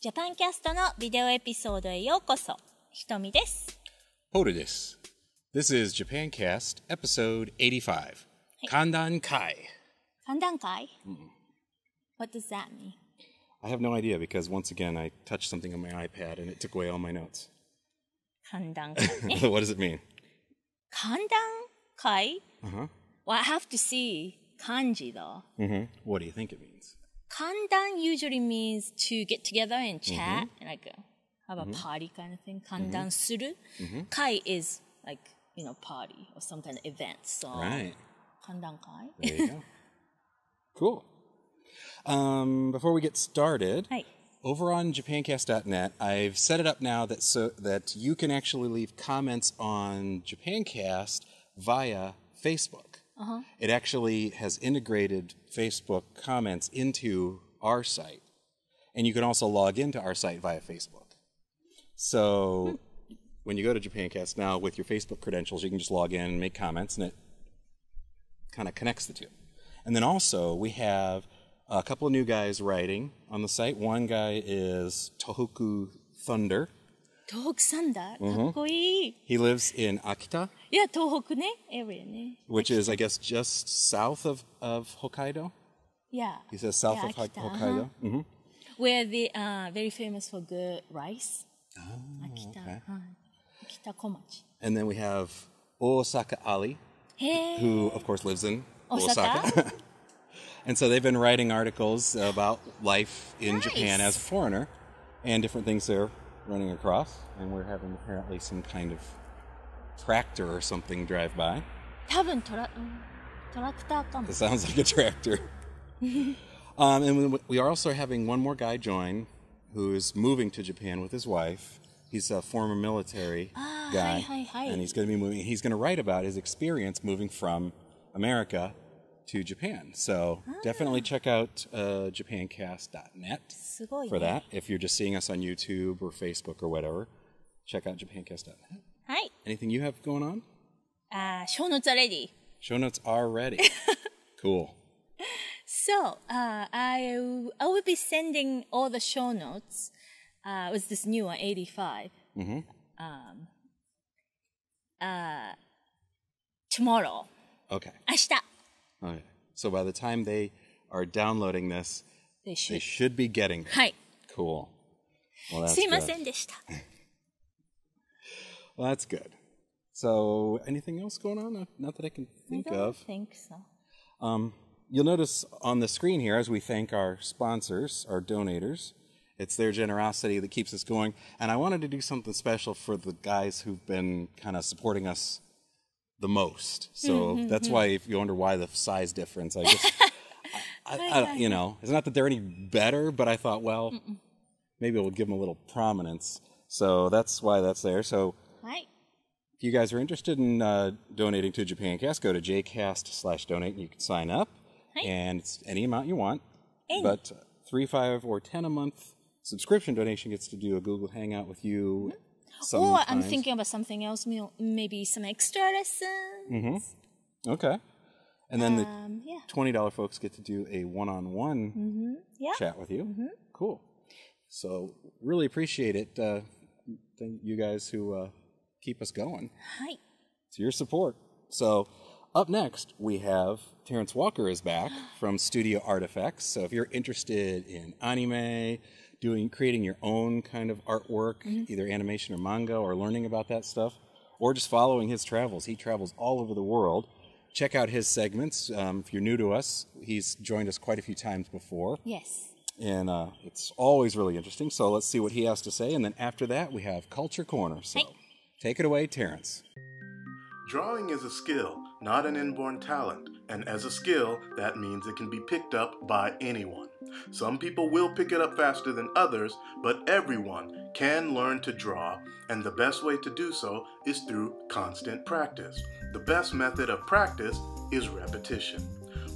ジャパンキャストのビデオエピソードへようこそ。ひとみです。Hodaです。This is Japancast episode 85. Kandan Kai. 歓談会? What does that mean? I have no idea because once again I touched something on my iPad and it took away all my notes. 歓談会ね。What does it mean? 歓談会? Well, I have to see 漢字though. What do you think it means? 歓談 usually means to get together and chat, and like have a party kind of thing. 歓談する. 会 is like, you know, party or some kind of event. So, Right. 歓談会? There you go. Cool. Before we get started, over on Japancast.net, I've set it up now that you can actually leave comments on Japancast via Facebook. It actually has integrated Facebook comments into our site. And you can also log into our site via Facebook. So when you go to Japancast now with your Facebook credentials, you can just log in and make comments, and it kind of connects the two. And then also we have a couple of new guys writing on the site. One guy is Tohoku Thunder. 東北サンダーかっこいい。He lives in Akita. いや、東北ね、area ね。Which is, I guess, just south of Hokkaido? Yeah. He says south of Akita, Hokkaido. Where they are very famous for good rice. Akita. Okay. Akita Komachi. And then we have Osaka Ali, who, of course, lives in Osaka. And so they've been writing articles about life in Japan as a foreigner and different things they're running across. And we're having apparently some kind of tractor or something drive by. 多分トラクターかも。 It sounds like a tractor. And we are also having one more guy join who's moving to Japan with his wife. He's a former military guy. And he's going to be moving. He's going to write about his experience moving from America to Japan. So definitely check out Japancast.net for that. If you're just seeing us on YouTube or Facebook or whatever, check out Japancast.net. はい。 Anything you have going on? Show notes are ready. Show notes are ready. Cool. So, I will be sending all the show notes with this new one, 85. Tomorrow. Okay. 明日. Okay. So by the time they are downloading this, they should be getting it. はい。 Cool. Well, that's すいま good. せんでした。 Well, that's good. So, anything else going on? Not that I can think I don't of. think so. You'll notice on the screen here, as we thank our sponsors, our donators, it's their generosity that keeps us going. And I wanted to do something special for the guys who've been kind of supporting us the most. So that's why, if you wonder why the size difference, I just, you know, it's not that they're any better, but I thought, well, maybe we'll give them a little prominence. So that's why that's there. So if you guys are interested in donating to Japancast, go to jcast/donate and you can sign up. And it's any amount you want. But $3, $5, or $10 a month subscription donation gets to do a Google Hangout with you. Or I'm thinking about something else, maybe some extra lessons. Okay. And then the $20 folks get to do a one-on-one chat with you. Cool. So really appreciate it. Thank you guys who keep us going. It's your support. So up next, we have Terrence Walker is back from Studio Artifacts. So if you're interested in anime, creating your own kind of artwork, either animation or manga, or learning about that stuff, or just following his travels. He travels all over the world. Check out his segments. If you're new to us, he's joined us quite a few times before. Yes. And it's always really interesting. So let's see what he has to say. And then after that, we have Culture Corner. So take it away, Terrence. Drawing is a skill, not an inborn talent, and as a skill, that means it can be picked up by anyone. Some people will pick it up faster than others, but everyone can learn to draw, and the best way to do so is through constant practice. The best method of practice is repetition.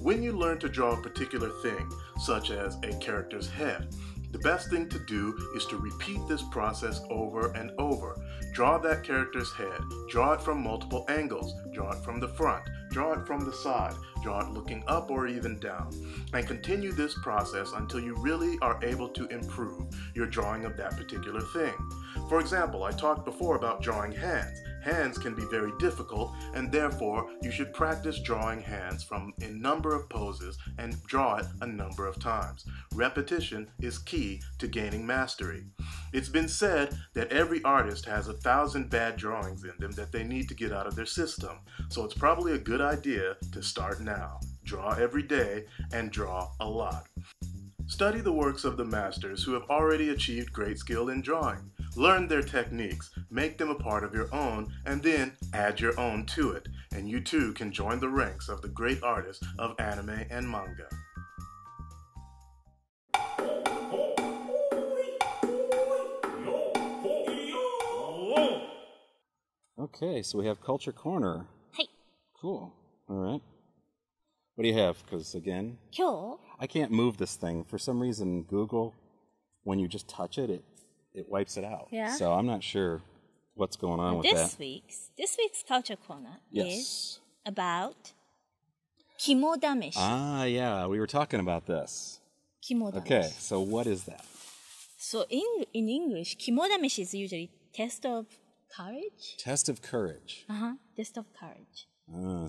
When you learn to draw a particular thing, such as a character's head, the best thing to do is to repeat this process over and over. Draw that character's head. Draw it from multiple angles. Draw it from the front. draw it from the side, draw it looking up or even down, and continue this process until you really are able to improve your drawing of that particular thing. For example, I talked before about drawing hands. Hands can be very difficult, and therefore you should practice drawing hands from a number of poses and draw it a number of times. Repetition is key to gaining mastery. It's been said that every artist has 1,000 bad drawings in them that they need to get out of their system, so it's probably a good idea to start now. Draw every day and draw a lot. Study the works of the masters who have already achieved great skill in drawing. Learn their techniques, make them a part of your own, and then add your own to it, and you too can join the ranks of the great artists of anime and manga. Okay, so we have Culture Corner. Hi. Cool. All right. What do you have? Because, again, 今日 I can't move this thing. For some reason, Google, when you just touch it, it wipes it out. Yeah. So I'm not sure what's going on with This that. week's Culture Corner Yes. is about kimodameshi. Ah, yeah, we were talking about this. Kimodameshi. Okay, so what is that? So in English, kimodameshi is usually test of courage. Test of courage. Test of courage.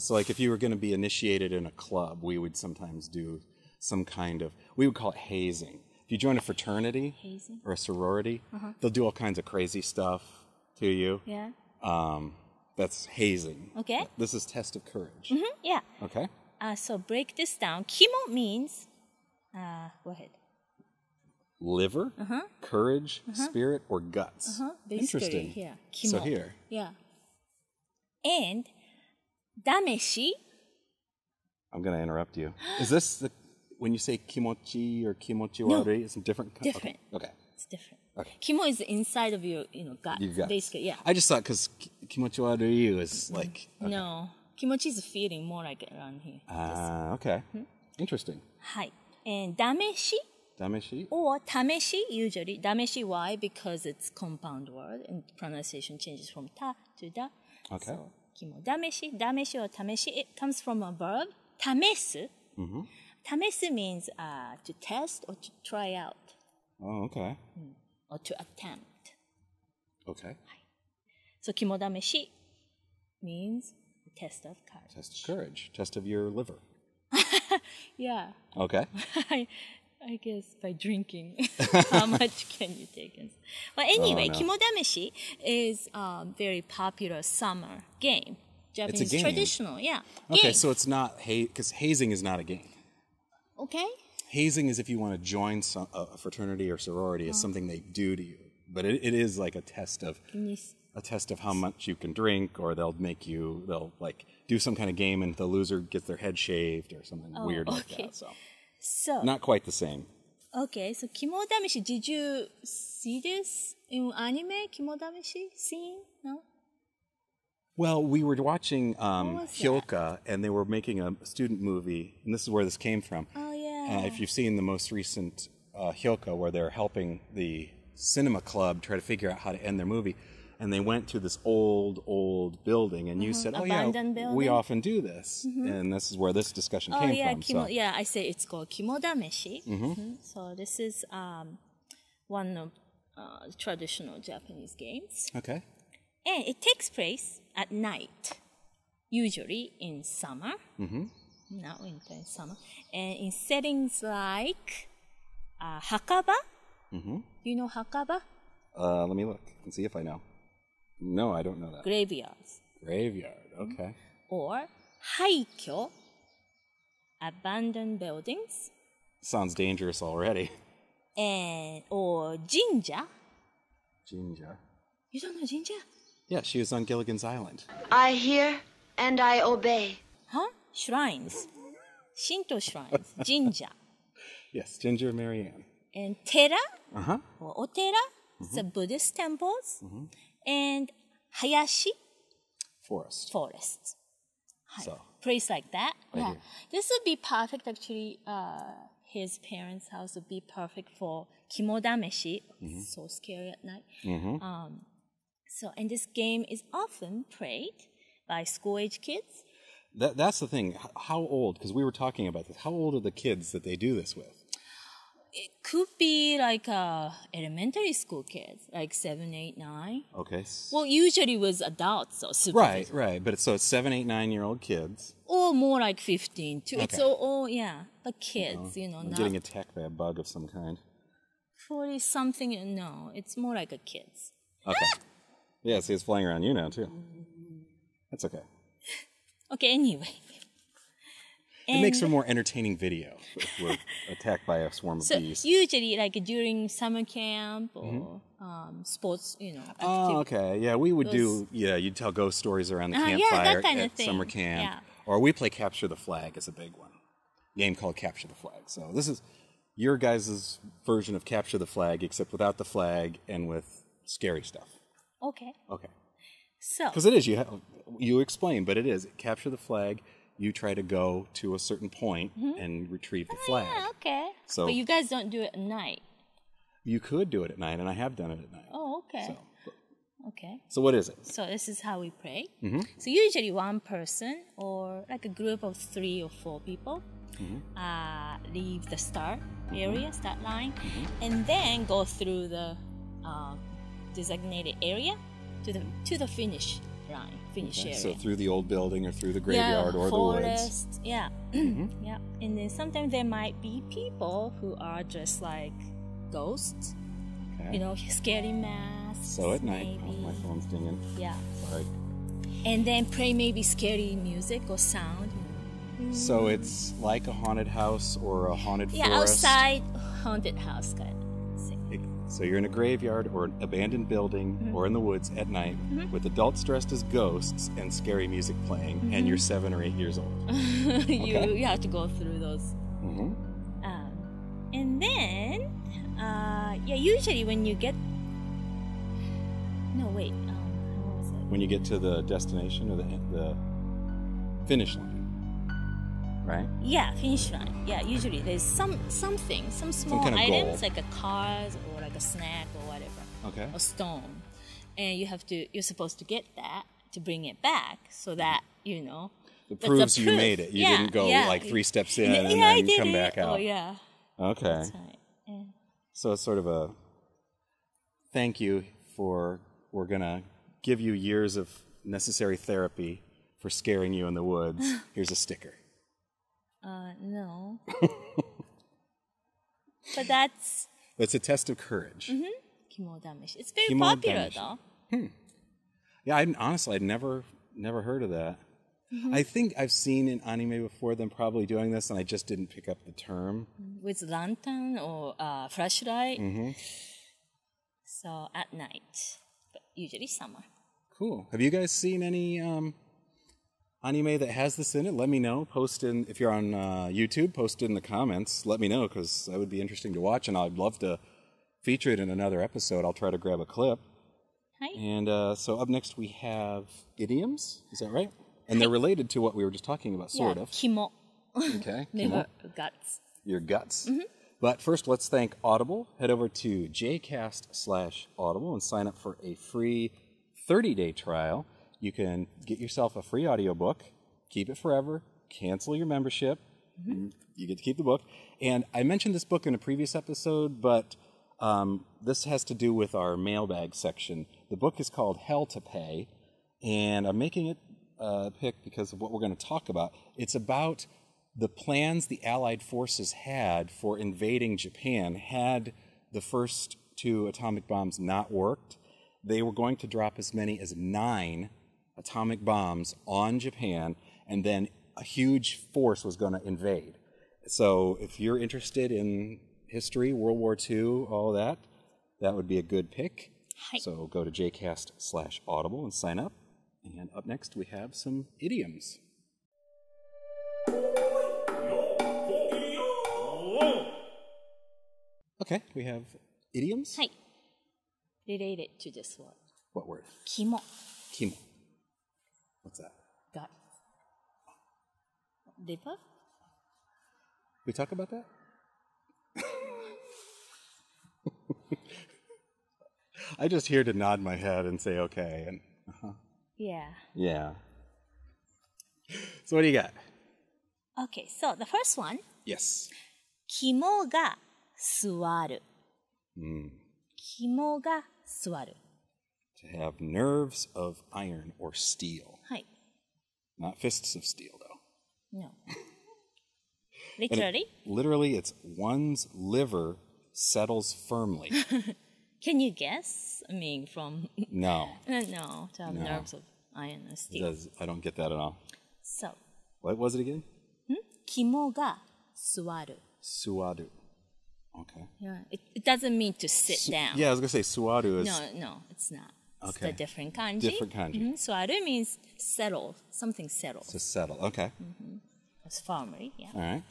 So like if you were going to be initiated in a club, we would sometimes do some kind of, we would call it hazing. If you join a fraternity Hazing? or a sorority, they'll do all kinds of crazy stuff to you. Yeah. That's hazing. Okay. This is test of courage. Yeah. Okay. So break this down. Kimo means, go ahead. Liver, courage, spirit, or guts. Basically, Interesting. Yeah. Kimo. So here. Yeah. And dameshi. I'm going to interrupt you. Is this when you say kimochi or kimochiwarui, it's different? Different. Okay. It's different. Okay. Kimo is the inside of your, gut. Your guts. Basically, yeah. I just thought because kimochiwarui is like... Okay. No. Kimochi is a feeling more like around here. Okay. Interesting. Hi. And dameshi Dameshi? or tameshi, usually. Dameshi, why? Because it's compound word and pronunciation changes from ta to da. Okay. So, kimo dameshi or tameshi, it comes from a verb, tamesu. Tamesu means to test or to try out Oh, okay. or to attempt. Okay. So, kimo dameshi means the test of courage. Test of courage. Test of your liver. Yeah. Okay. I guess by drinking, how much can you take? But anyway, no. kimodameshi is a very popular summer game. Japanese game. Traditional, yeah. Okay, Game. so it's not because hazing is not a game. Okay. Hazing is if you want to join a fraternity or sorority, it's something they do to you. But it is like a test of how much you can drink, or they'll like do some kind of game and the loser gets their head shaved or something weird like that. So Not quite the same. okay, so kimodameshi, did you see this in anime? Kimodameshi scene? No? Well, we were watching was Hyoka, and they were making a student movie, and this is where this came from. Oh, yeah. If you've seen the most recent Hyoka, where they're helping the cinema club try to figure out how to end their movie, and they went to this old building, and you said, Abandoned we building? often do this. And this is where this discussion came from. Yeah, I say it's called kimodameshi. So this is one of traditional Japanese games. Okay. And it takes place at night, usually in summer. Not winter, in summer. And in settings like hakaba. You know hakaba? Let me look and see if I know. No, I don't know that. Graveyards. Graveyard, okay. Or haikyo, abandoned buildings. Sounds dangerous already. Or jinja. Jinja. You don't know jinja? Yeah, she was on Gilligan's Island. I hear and I obey. Huh? Shrines. Shinto shrines. Jinja. Yes, Ginger and Marianne. And tera Uh-huh. or otera. So Buddhist temples. And hayashi, Forest. forests. So, Place like that. Right Yeah. here. This would be perfect, actually. His parents' house would be perfect for kimodameshi. So scary at night. And this game is often played by school-age kids. That's the thing. How old? Because we were talking about this. How old are the kids that they do this with? It could be like elementary school kids, like 7, 8, 9. Okay. Well, usually with adults, so supervision. Right. But so it's 7, 8, 9-year-old kids. Or more like 15 too. Okay. It's all yeah, but kids, I'm not getting attacked by a bug of some kind. 40 something. No, it's more like a kids. Okay. Yeah, see, it's flying around you now too. That's okay. Okay, anyway. It makes for a more entertaining video if we're attacked by a swarm of bees. Usually, like during summer camp or sports, activity. Oh, okay. Yeah, we would you'd tell ghost stories around the campfire that kind at of thing. summer camp. Yeah. Or we play Capture the Flag is a big one. Game called Capture the Flag. So this is your guys' version of Capture the Flag, except without the flag and with scary stuff. Okay. Okay. So. Because it is, you explain, but it is. Capture the Flag. You try to go to a certain point and retrieve the flag. Yeah, okay. So, but you guys don't do it at night. You could do it at night, and I have done it at night. Oh, okay. So, okay. So what is it? So this is how we play. So usually one person or like a group of 3 or 4 people leave the start area, start line, and then go through the designated area to the finish line, area. So through the old building or through the graveyard or forest, the woods. Yeah. Yeah. And then sometimes there might be people who are just like ghosts. Okay. Scary masks. So at night, maybe. my phone's dinging. Yeah. Sorry. And then play maybe scary music or sound. So it's like a haunted house or a haunted forest? Yeah, outside haunted house kind of thing. So you're in a graveyard or an abandoned building or in the woods at night with adults dressed as ghosts and scary music playing, and you're 7 or 8 years old. You have to go through those. And then, usually when you get... No, wait. How was it? When you get to the destination or the finish line. Right? Yeah, finish line. Yeah, usually there's some small kind of items goal. like a card or like a snack or whatever. Okay. Or stone. And you're supposed to get that to bring it back so that, It that's proves a you proof. made it. You Yeah, didn't go yeah. like 3 steps in and I then did come it. back out. Oh, yeah. Okay. That's right. Yeah. So it's sort of a thank you we're going to give you years of necessary therapy for scaring you in the woods. Here's a sticker. No. But that's... It's a test of courage. Kimodamishi. It's very Kimodamishi. popular, though. Yeah, honestly, I'd never heard of that. I think I've seen in anime before them probably doing this, and I just didn't pick up the term. With lantern or flashlight. So at night, but usually summer. Cool. Have you guys seen any anime that has this in it? Let me know. If you're on YouTube, post it in the comments. Let me know, because that would be interesting to watch, and I'd love to feature it in another episode. I'll try to grab a clip. Hi. And so up next we have idioms. Is that right? And they're related to what we were just talking about, sort of. Kimo. Okay. Never guts. Your guts. But first, let's thank Audible. Head over to jcast/audible and sign up for a free 30-day trial. You can get yourself a free audiobook, keep it forever, cancel your membership, you get to keep the book. And I mentioned this book in a previous episode, but this has to do with our mailbag section. The book is called Hell to Pay, and I'm making it pick because of what we're going to talk about. It's about the plans the Allied forces had for invading Japan. Had the first 2 atomic bombs not worked, they were going to drop as many as 9 atomic bombs on Japan, and then a huge force was going to invade. So if you're interested in history, World War II, all that would be a good pick. Hi. So go to jcast/audible and sign up. And up next, we have some idioms. Okay, we have idioms. Hi. Related to this word. What word? Kimo. Kimo. What's that? Gut. Liver? We talk about that? I just hear to nod my head and say okay. And Yeah. yeah. So what do you got? Okay, so the first one. Yes. 肝が座る。肝が座る。 To have nerves of iron or steel. はい。 Not fists of steel, though. No. Literally? Literally, it's one's liver settles firmly. Can you guess? I mean, from... No. No, to have nerves of iron or steel. I don't get that at all. So, What was it again? 肝が座る. Suadu. Okay. Yeah, it doesn't mean to sit down. Yeah, I was going to say suadu is... No, it's not. It's Okay. a different kanji. Different kanji. 座る means settle, something settle. To settle. Okay. It's firmly, yeah. All right.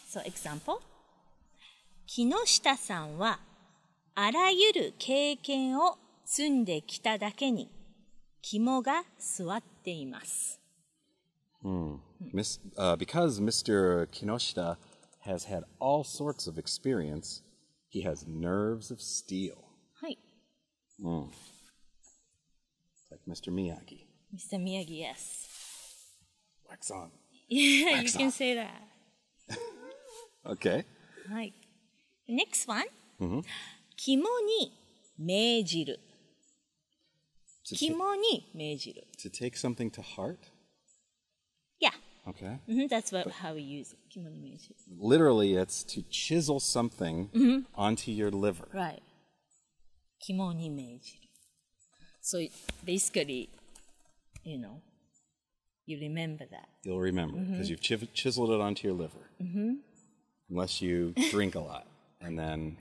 So, example. 木下さんはあらゆる経験を積んできただけに肝が座っています。Because Mr. Kinoshita has had all sorts of experience, he has nerves of steel. はい。 Like Mr. Miyagi. Mr. Miyagi, yes. Wax on. Yeah, you Wax can on. say that. Okay. はい。Next one. 肝に銘じる。 肝に銘じる。 To take something to heart? Yeah. Okay. That's how we use it. 肝に銘じる。 Literally, it's to chisel something onto your liver. Right. 肝に銘じる。So basically, you remember that. You'll remember because you've chiseled it onto your liver. Unless you drink a lot, and then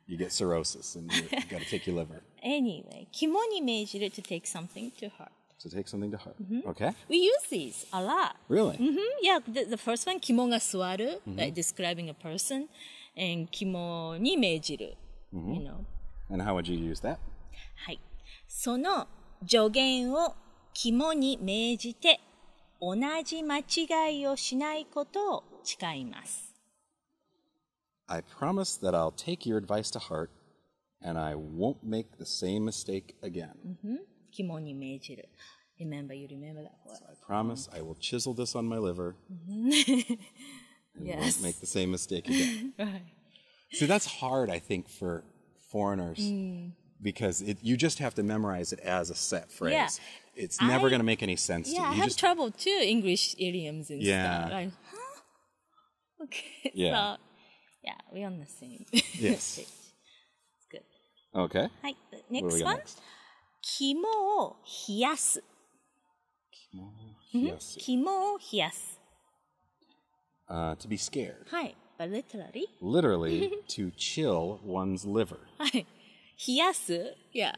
you get cirrhosis, and you got to take your liver. Anyway, 肝に銘じる to take something to heart. So take something to heart. Okay. We use these a lot. Really? Yeah, the first one, 肝が座る, like describing a person, and 肝に銘じる, And how would you use that? はい。その助言を肝に銘じて、同じ間違いをしないことを誓います。I promise that I'll take your advice to heart, and I won't make the same mistake again. 肝に銘じる。Remember, you remember that word. I promise I will chisel this on my liver, and Yes. won't make the same mistake again. Right. See, that's hard, I think, for foreigners. Because you just have to memorize it as a set phrase. Yeah. It's never going to make any sense to you. Yeah, I You have just, trouble too, English idioms and Yeah. stuff. Like, huh? Okay. Yeah. So, yeah, we're on the same Yes. page. It's good. Okay. はい。What do we Next got one. next? 肝を冷やす。 Yes. 肝を冷やす。 To be scared. はい。But literally. Literally, to chill one's liver. はい。冷やす Yeah.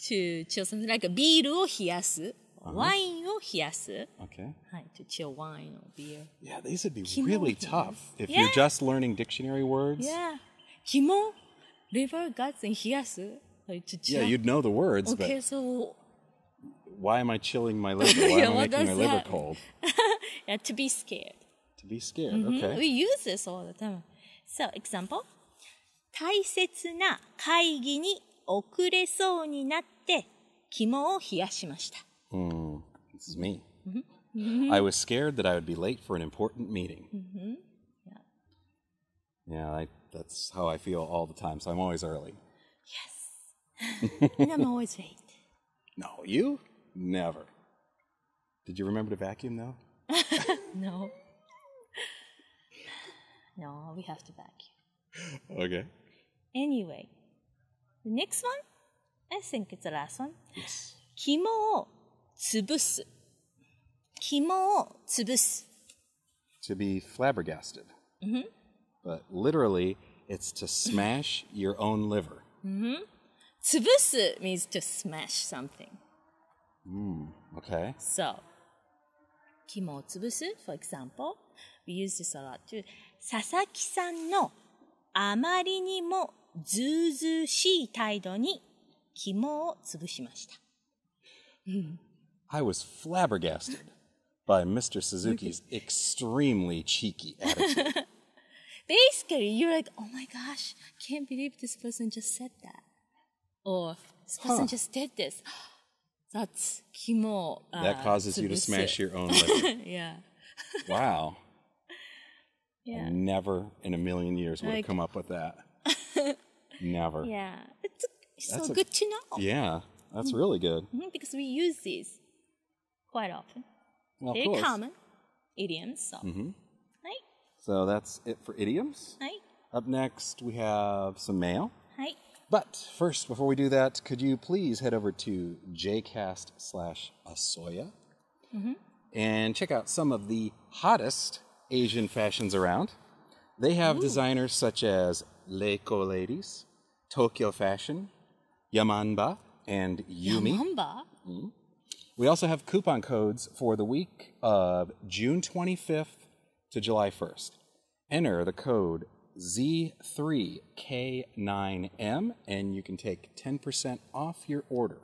To chill something like ビールを冷やす。ワインを冷やす。 Okay. はい。To chill wine or beer. Yeah, these would be Kimo. really tough if Yeah. you're just learning dictionary words. Yeah. 肝 liver, guts, and 冷やす Like to chill. Yeah, you'd know the words, Okay, but so why am I chilling my liver? Why Yeah, am I what making my does liver that- cold? yeah, to be scared. To be scared. Okay. We use this all the time. So, example. 大切な会議に遅れそうになって肝を冷やしました。 This is me. I was scared that I would be late for an important meeting. Yeah, that's how I feel all the time, so I'm always early. Yes. And I'm always late. No, you? Never. Did you remember to vacuum, though? No. No, we have to vacuum. Okay. Anyway, the next one, I think it's the last one. Yes. 肝を潰す。肝を潰す。 To be flabbergasted. But literally, it's to smash your own liver. 潰す means to smash something. Okay. So, 肝を潰す for example, we use this a lot too. 佐々木さんのあまりにもずうずうしい態度に肝を潰しました。 I was flabbergasted by Mr. Suzuki's extremely cheeky attitude. Basically, you're like, oh my gosh, can't believe this person just said that. Or this person just did this. That's kimo. That causes you to smash your own liver. Yeah. Wow. Yeah. I never in a million years would have come up with that. Never. Yeah. It's That's so good to know. Yeah, that's really good. Because we use these quite often. Well, Very cool. common idioms. So. Right. So that's it for idioms. Right. Up next, we have some mail. Right. But first, before we do that, could you please head over to jcast/asoya and check out some of the hottest Asian fashions around. They have designers such as Leiko Ladies, Tokyo Fashion, Yamanba, and Yumi. Yamanba? We also have coupon codes for the week of June 25th to July 1st. Enter the code Z3K9M and you can take 10% off your order.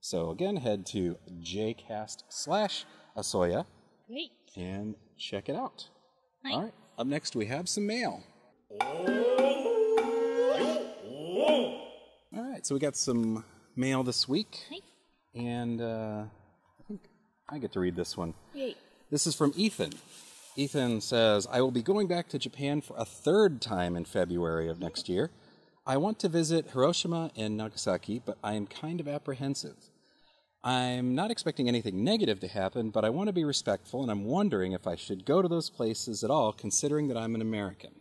So again, head to jcast/asoya Great. and check it out. Hi. All right, up next we have some mail. All right, so we got some mail this week. Hi. And I think I get to read this one. Yay. This is from Ethan. Ethan says, I will be going back to Japan for a third time in February of next year. I want to visit Hiroshima and Nagasaki, but I am kind of apprehensive. I'm not expecting anything negative to happen, but I want to be respectful, and I'm wondering if I should go to those places at all, considering that I'm an American.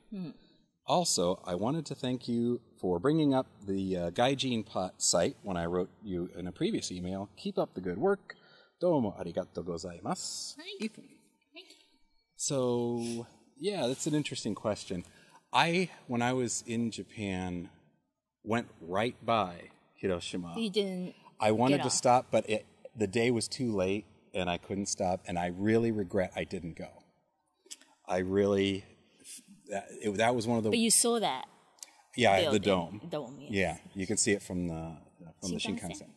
Also, I wanted to thank you for bringing up the Gaijin Pot site when I wrote you in a previous email. Keep up the good work. Domo arigatou gozaimasu. Ethan. So, yeah, that's an interesting question. When I was in Japan, went right by Hiroshima. You didn't. I wanted get to off. stop, but the day was too late, and I couldn't stop, and I really regret I didn't go. I really... That was one of the... But you saw that. Yeah, the building. dome. Dome, yes. Yeah, you can see it from the Shinkansen.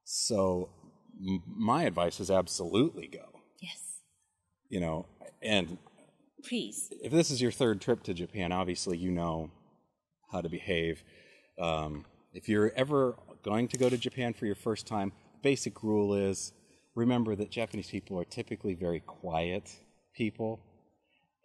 So my advice is absolutely go. Yes. You know, and Please. if this is your third trip to Japan, obviously you know how to behave. If you're ever going to go to Japan for your first time, the basic rule is remember that Japanese people are typically very quiet people.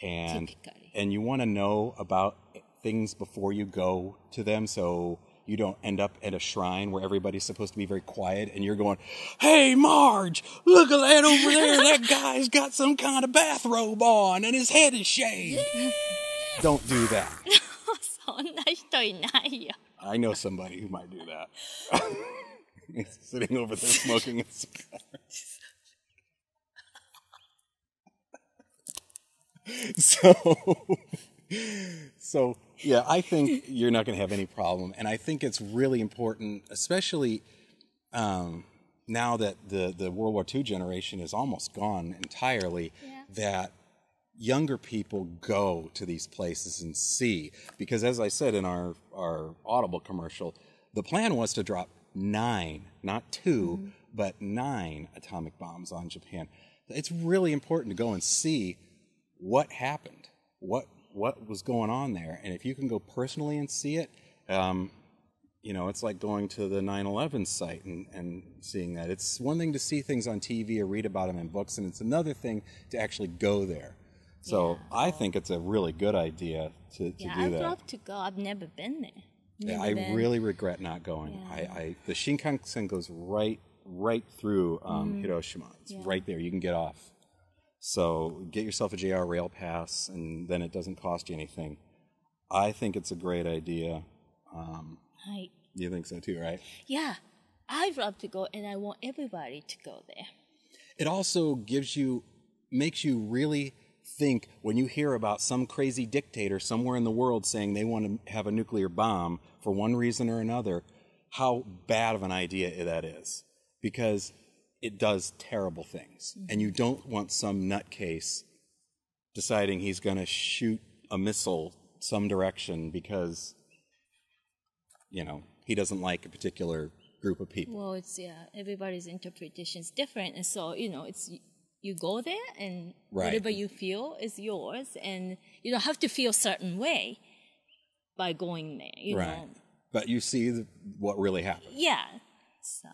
And you want to know about things before you go to them so you don't end up at a shrine where everybody's supposed to be very quiet and you're going, hey, Marge, look at that over there. That guy's got some kind of bathrobe on and his head is shaved. Don't do that. そんな人いないよ。 I know somebody who might do that. He's sitting over there smoking a cigar. So yeah, I think you're not going to have any problem. And I think it's really important, especially now that the World War II generation is almost gone entirely, that younger people go to these places and see. Because as I said in our Audible commercial, the plan was to drop 9, not 2, but 9 atomic bombs on Japan. It's really important to go and see what happened, what was going on there. And if you can go personally and see it, you know, it's like going to the 9/11 site and seeing that. It's one thing to see things on TV or read about them in books, and it's another thing to actually go there. So I think it's a really good idea to do that. I'd love to go. I've never been there. Yeah, I really regret not going. Yeah. The Shinkansen goes right through Hiroshima. It's right there. You can get off. So get yourself a JR Rail Pass, and then it doesn't cost you anything. I think it's a great idea. You think so too, right? Yeah, I'd love to go, and I want everybody to go there. It also makes you really think when you hear about some crazy dictator somewhere in the world saying they want to have a nuclear bomb for one reason or another, how bad of an idea that is. Because it does terrible things. And you don't want some nutcase deciding he's going to shoot a missile some direction because, you know, he doesn't like a particular group of people. Well, everybody's interpretation is different. And so, you know, you go there and whatever you feel is yours. And you don't have to feel a certain way by going there, you know. But you see what really happened. Yeah. So.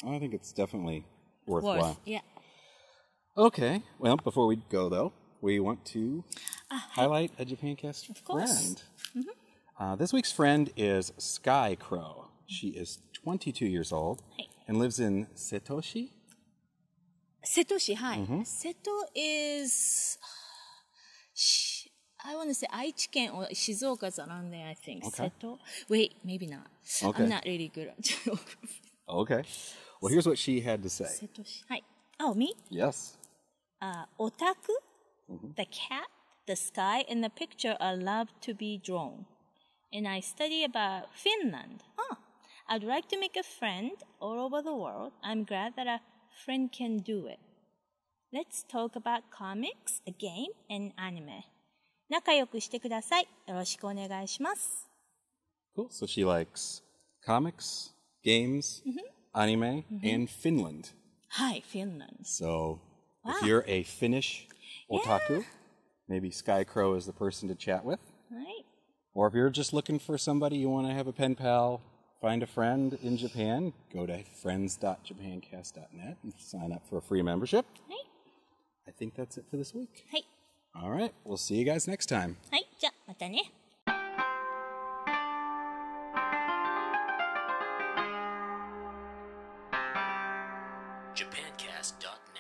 I think it's definitely worthwhile. Worth, yeah. Okay. Well, before we go, though, we want to highlight a Japancast friend. This week's friend is Sky Crow. She is 22 years old and lives in Setoshi. Setoshi, hi. Seto is... I want to say Aichi-ken or Shizuoka's around there, I think. Okay. Seto. Wait, maybe not. Okay. I'm not really good at geography. Okay. Well, here's what she had to say. Setoshi. Hi. Oh, me? Yes. Otaku, the cat, the sky, and the picture are loved to be drawn. And I study about Finland. I'd like to make a friend all over the world. I'm glad that a friend can do it. Let's talk about comics, a game, and anime. 仲良くしてください。よろしくお願いします。 Cool. So she likes comics, games, anime, and Finland. Hi, Finland. So if you're a Finnish otaku, maybe Sky Crow is the person to chat with. Right. Or if you're just looking for somebody you want to have a pen pal, find a friend in Japan, go to friends.japancast.net and sign up for a free membership. Right. I think that's it for this week. はい。 All right. We'll see you guys next time. はい。じゃあ、またね。Japancast.net